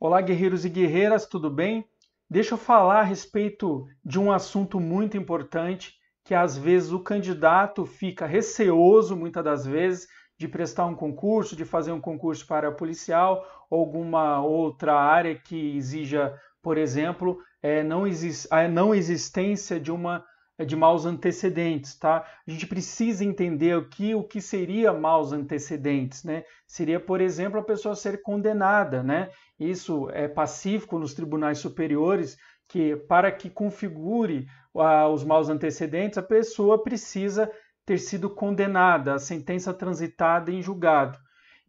Olá, guerreiros e guerreiras, tudo bem? Deixa eu falar a respeito de um assunto muito importante que às vezes o candidato fica receoso, muitas das vezes, de prestar um concurso, de fazer um concurso para policial ou alguma outra área que exija, por exemplo, a não existência de maus antecedentes, tá? A gente precisa entender o que seria maus antecedentes, né? Seria, por exemplo, a pessoa ser condenada, né? Isso é pacífico nos tribunais superiores, que para que configure os maus antecedentes, a pessoa precisa ter sido condenada, a sentença transitada em julgado.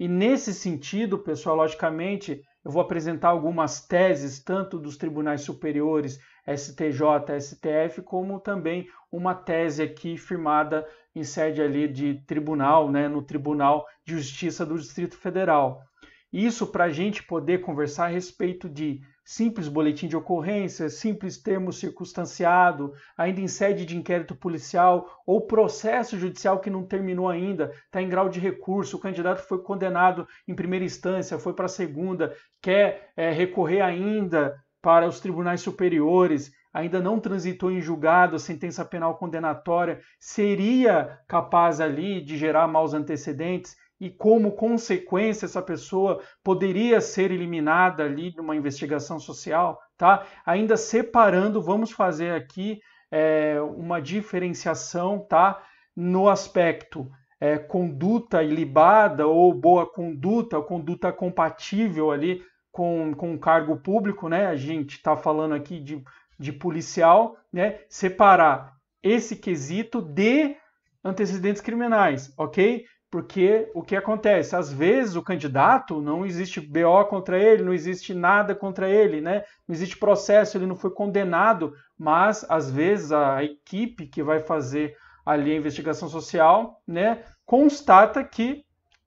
E nesse sentido, pessoal, logicamente, eu vou apresentar algumas teses, tanto dos tribunais superiores, STJ, STF, como também uma tese aqui firmada em sede ali de tribunal, né, no Tribunal de Justiça do Distrito Federal. Isso para a gente poder conversar a respeito de simples boletim de ocorrência, simples termo circunstanciado, ainda em sede de inquérito policial ou processo judicial que não terminou ainda, está em grau de recurso, o candidato foi condenado em primeira instância, foi para a segunda, quer recorrer ainda para os tribunais superiores, ainda não transitou em julgado a sentença penal condenatória, seria capaz ali de gerar maus antecedentes? E como consequência essa pessoa poderia ser eliminada ali numa investigação social, tá? Ainda separando, vamos fazer aqui uma diferenciação, tá? No aspecto conduta ilibada ou boa conduta, ou conduta compatível ali com o cargo público, né? A gente está falando aqui de policial, né? Separar esse quesito de antecedentes criminais, ok? Porque o que acontece? Às vezes o candidato, não existe BO contra ele, não existe nada contra ele, né? Não existe processo, ele não foi condenado, mas às vezes a equipe que vai fazer ali a investigação social, né, constata que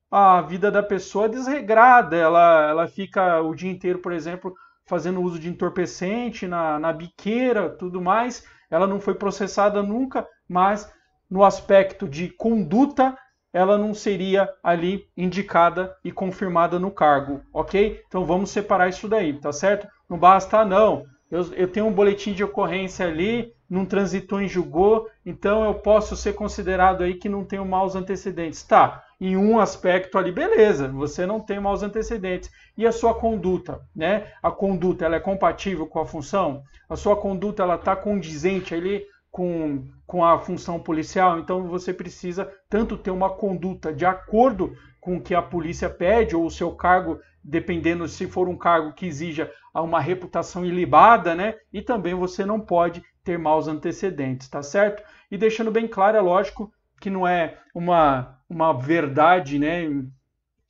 a vida da pessoa é desregrada, ela fica o dia inteiro, por exemplo, fazendo uso de entorpecente na biqueira, tudo mais, ela não foi processada nunca, mas no aspecto de conduta, ela não seria ali indicada e confirmada no cargo, ok? Então vamos separar isso daí, tá certo? Não basta, não, eu tenho um boletim de ocorrência ali, não transitou em julgou, então eu posso ser considerado aí que não tenho maus antecedentes. Tá, em um aspecto ali, beleza, você não tem maus antecedentes. E a sua conduta, né? A conduta, ela é compatível com a função? A sua conduta, ela está condizente ali com a função policial, então você precisa tanto ter uma conduta de acordo com o que a polícia pede, ou o seu cargo, dependendo se for um cargo que exija uma reputação ilibada, né? E também você não pode ter maus antecedentes, tá certo? E deixando bem claro, é lógico que não é uma verdade, né,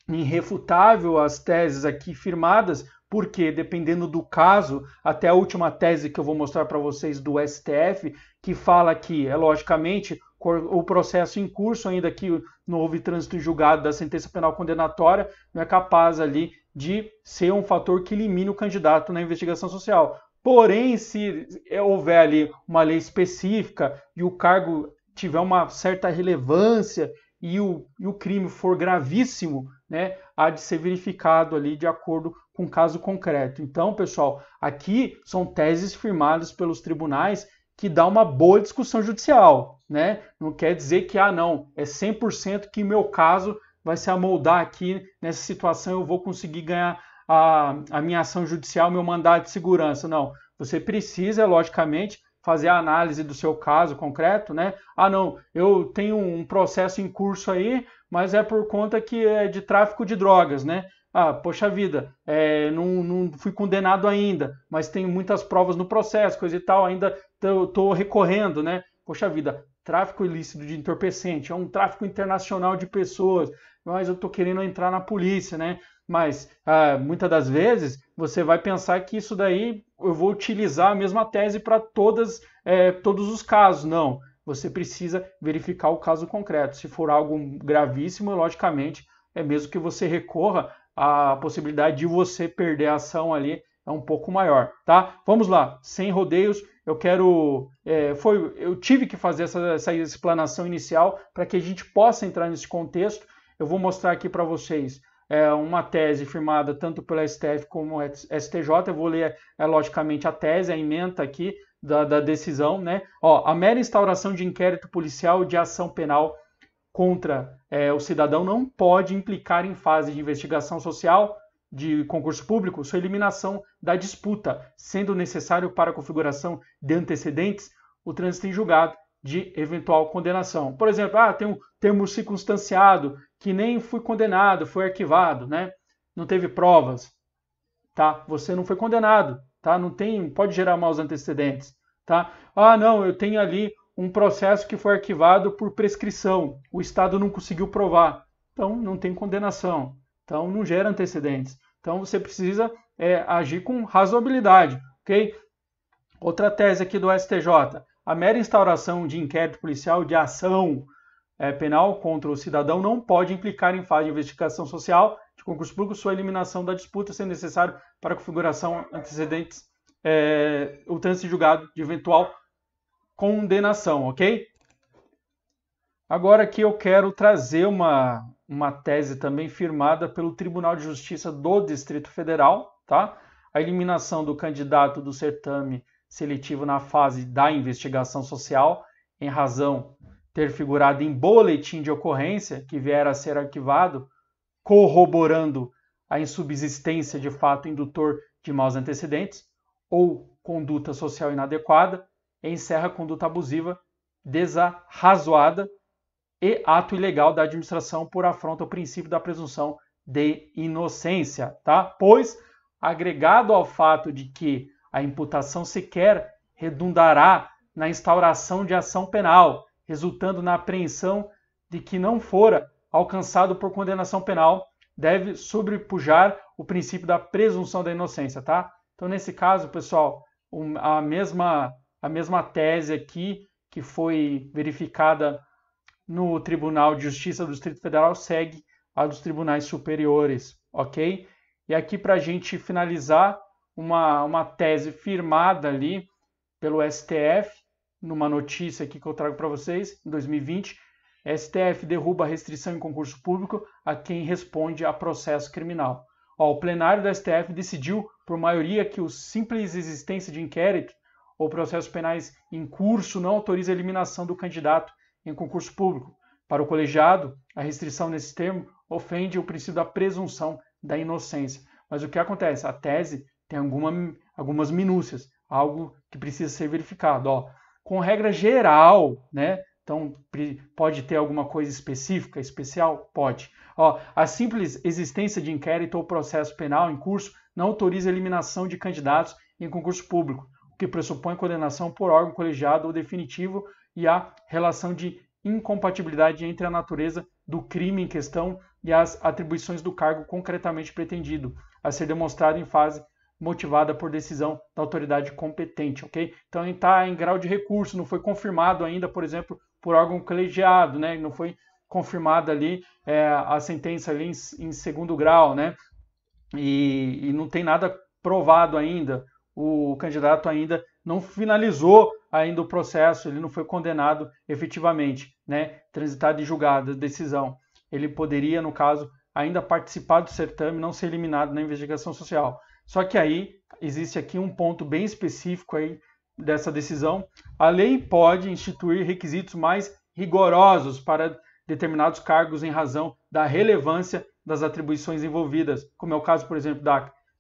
irrefutável as teses aqui firmadas, porque dependendo do caso, até a última tese que eu vou mostrar para vocês do STF, que fala que, logicamente, o processo em curso, ainda que não houve trânsito em julgado da sentença penal condenatória, não é capaz ali de ser um fator que elimine o candidato na investigação social. Porém, se houver ali uma lei específica e o cargo tiver uma certa relevância e o crime for gravíssimo, né, há de ser verificado ali de acordo com o caso concreto. Então, pessoal, aqui são teses firmadas pelos tribunais que dá uma boa discussão judicial, né? Não quer dizer que, não, é 100% que meu caso vai se amoldar aqui nessa situação, eu vou conseguir ganhar a minha ação judicial, meu mandado de segurança. Não, você precisa, logicamente, fazer a análise do seu caso concreto, né? Não, eu tenho um processo em curso aí, mas é por conta que é de tráfico de drogas, né? Poxa vida, não fui condenado ainda, mas tenho muitas provas no processo, coisa e tal, ainda estou recorrendo, né? Poxa vida, tráfico ilícito de entorpecente, é um tráfico internacional de pessoas, mas eu estou querendo entrar na polícia, né? Mas muitas das vezes você vai pensar que isso daí eu vou utilizar a mesma tese para todos os casos. Não, você precisa verificar o caso concreto. Se for algo gravíssimo, logicamente, é mesmo que você recorra, a possibilidade de você perder a ação ali é um pouco maior, tá? Vamos lá, sem rodeios, eu tive que fazer essa explanação inicial para que a gente possa entrar nesse contexto. Eu vou mostrar aqui para vocês uma tese firmada tanto pelo STF como o STJ. Eu vou ler, logicamente, a tese, a ementa aqui da decisão, né? Ó, a mera instauração de inquérito policial de ação penal contra o cidadão não pode implicar em fase de investigação social de concurso público sua eliminação da disputa, sendo necessário para a configuração de antecedentes o trânsito em julgado de eventual condenação. Por exemplo, tem um termo circunstanciado que nem foi condenado, foi arquivado, né? Não teve provas, tá? Você não foi condenado, tá? Não tem, pode gerar maus antecedentes, tá? Não, eu tenho ali um processo que foi arquivado por prescrição, o Estado não conseguiu provar, então não tem condenação, então não gera antecedentes. Então você precisa agir com razoabilidade, ok? Outra tese aqui do STJ. A mera instauração de inquérito policial de ação penal contra o cidadão não pode implicar em fase de investigação social de concurso público sua eliminação da disputa, sendo necessário para a configuração antecedentes o trânsito julgado de eventual condenação, ok? Agora aqui eu quero trazer uma tese também firmada pelo Tribunal de Justiça do Distrito Federal, tá? A eliminação do candidato do certame seletivo na fase da investigação social, em razão ter figurado em boletim de ocorrência que vier a ser arquivado, corroborando a insubsistência de fato indutor de maus antecedentes ou conduta social inadequada, encerra a conduta abusiva desarrazoada e ato ilegal da administração por afronta ao princípio da presunção de inocência, tá? Pois, agregado ao fato de que a imputação sequer redundará na instauração de ação penal, resultando na apreensão de que não fora alcançado por condenação penal, deve sobrepujar o princípio da presunção da inocência, tá? Então, nesse caso, pessoal, a mesma tese aqui que foi verificada no Tribunal de Justiça do Distrito Federal segue a dos tribunais superiores, ok? E aqui, para a gente finalizar, uma tese firmada ali pelo STF, numa notícia aqui que eu trago para vocês, em 2020, STF derruba a restrição em concurso público a quem responde a processo criminal. O plenário do STF decidiu, por maioria, que o simples existência de inquérito ou processos penais em curso não autoriza a eliminação do candidato em concurso público. Para o colegiado, a restrição nesse termo ofende o princípio da presunção da inocência. Mas o que acontece? A tese tem algumas minúcias, algo que precisa ser verificado. Com regra geral, né? Então, pode ter alguma coisa específica, especial? Pode. A simples existência de inquérito ou processo penal em curso não autoriza a eliminação de candidatos em concurso público, o que pressupõe condenação por órgão colegiado ou definitivo e a relação de incompatibilidade entre a natureza do crime em questão e as atribuições do cargo concretamente pretendido, a ser demonstrado em fase motivada por decisão da autoridade competente, ok? Então, está em grau de recurso, não foi confirmado ainda, por exemplo, por órgão colegiado, né? Não foi confirmada ali a sentença ali em segundo grau, né? E não tem nada provado ainda, o candidato ainda não finalizou ainda o processo, ele não foi condenado efetivamente, né? Transitado e julgado a decisão. Ele poderia, no caso, ainda participar do certame, não ser eliminado na investigação social. Só que aí existe aqui um ponto bem específico aí dessa decisão. A lei pode instituir requisitos mais rigorosos para determinados cargos em razão da relevância das atribuições envolvidas, como é o caso, por exemplo,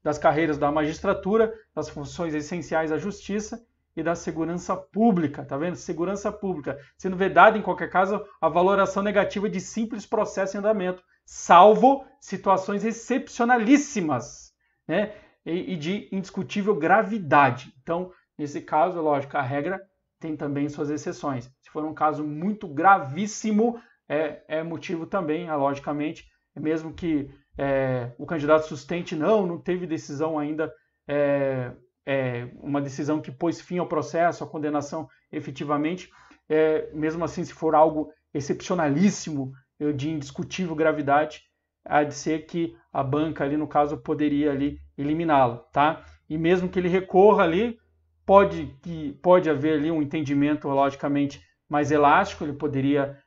das carreiras da magistratura, das funções essenciais à justiça e da segurança pública, tá vendo? Segurança pública, sendo vedada, em qualquer caso, a valoração negativa de simples processo em andamento, salvo situações excepcionalíssimas, né? E de indiscutível gravidade. Então, nesse caso, lógico, a regra tem também suas exceções. Se for um caso muito gravíssimo, é motivo também, logicamente, mesmo que o candidato sustente, não teve decisão ainda, uma decisão que pôs fim ao processo, a condenação efetivamente, mesmo assim, se for algo excepcionalíssimo, de indiscutível gravidade, há de ser que a banca ali, no caso, poderia ali eliminá-lo, tá? E mesmo que ele recorra ali, pode haver ali um entendimento, logicamente, mais elástico, ele poderia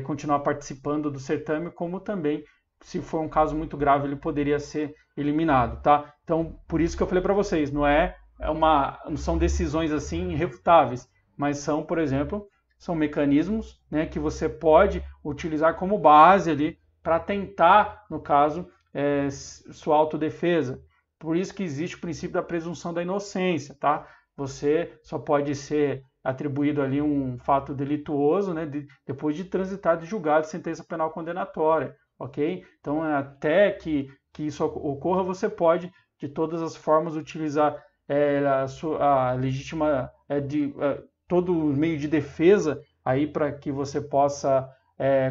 continuar participando do certame, como também se for um caso muito grave, ele poderia ser eliminado, tá? Então, por isso que eu falei para vocês, não são decisões assim irrefutáveis, mas são, por exemplo, são mecanismos, né, que você pode utilizar como base ali para tentar, no caso, sua autodefesa. Por isso que existe o princípio da presunção da inocência, tá? Você só pode ser atribuído ali um fato delituoso, né, depois de transitado e julgado sentença penal condenatória, ok? Então, até que isso ocorra, você pode, de todas as formas, utilizar a legítima, todo o meio de defesa aí para que você possa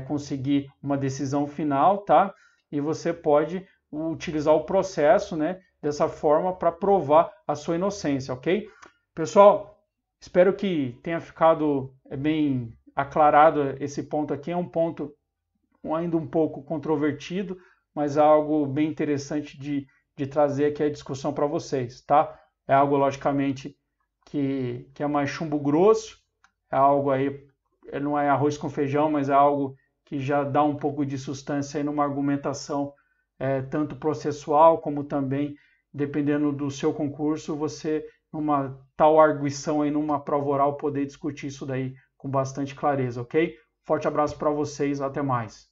conseguir uma decisão final, tá? E você pode utilizar o processo, né, dessa forma para provar a sua inocência, ok? Pessoal, espero que tenha ficado bem aclarado esse ponto aqui. É um ponto ainda um pouco controvertido, mas é algo bem interessante de trazer aqui a discussão para vocês, tá? É algo, logicamente, que é mais chumbo grosso, é algo aí, não é arroz com feijão, mas é algo que já dá um pouco de substância aí numa argumentação tanto processual como também, dependendo do seu concurso, você, numa tal arguição aí, numa prova oral, poder discutir isso daí com bastante clareza, ok? Forte abraço para vocês, até mais.